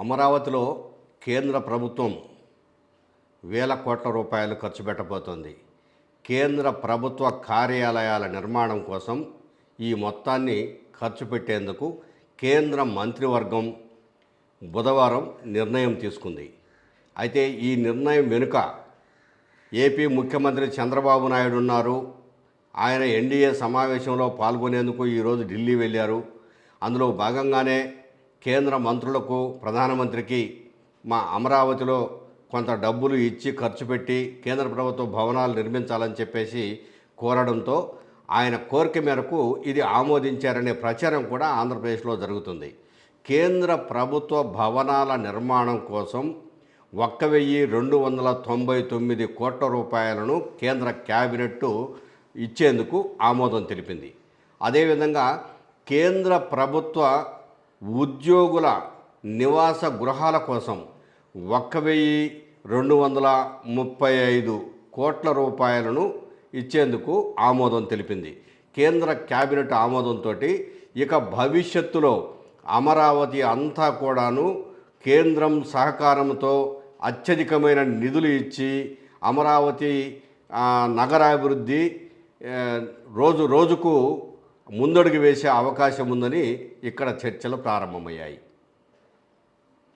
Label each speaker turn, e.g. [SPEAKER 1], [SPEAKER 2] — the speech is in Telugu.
[SPEAKER 1] అమరావతిలో కేంద్ర ప్రభుత్వం వేల కోట్ల రూపాయలు ఖర్చు పెట్టబోతోంది. కేంద్ర ప్రభుత్వ కార్యాలయాల నిర్మాణం కోసం ఈ మొత్తాన్ని ఖర్చు పెట్టేందుకు కేంద్ర మంత్రివర్గం బుధవారం నిర్ణయం తీసుకుంది. అయితే ఈ నిర్ణయం వెనుక ఏపీ ముఖ్యమంత్రి చంద్రబాబు నాయుడు ఉన్నారు. ఆయన ఎన్డీఏ సమావేశంలో పాల్గొనేందుకు ఈరోజు ఢిల్లీ వెళ్ళారు. అందులో భాగంగానే కేంద్ర మంత్రులకు ప్రధానమంత్రికి మా అమరావతిలో కొంత డబ్బులు ఇచ్చి ఖర్చు పెట్టి కేంద్ర ప్రభుత్వ భవనాలు నిర్మించాలని చెప్పేసి కోరడంతో ఆయన కోరిక మేరకు ఇది ఆమోదించారనే ప్రచారం కూడా ఆంధ్రప్రదేశ్లో జరుగుతుంది. కేంద్ర ప్రభుత్వ భవనాల నిర్మాణం కోసం 1,299 కోట్ల రూపాయలను కేంద్ర క్యాబినెట్ ఇచ్చేందుకు ఆమోదం తెలిపింది. అదేవిధంగా కేంద్ర ప్రభుత్వ ఉద్యోగుల నివాస గృహాల కోసం 1,235 కోట్ల రూపాయలను ఇచ్చేందుకు ఆమోదం తెలిపింది. కేంద్ర క్యాబినెట్ ఆమోదంతో ఇక భవిష్యత్తులో అమరావతి అంతా కూడాను కేంద్రం సహకారంతో అత్యధికమైన నిధులు ఇచ్చి అమరావతి నగరాభివృద్ధి రోజు రోజుకు ముందడుగు వేసే అవకాశం ఉందని ఇక్కడ చర్చలు ప్రారంభమయ్యాయి.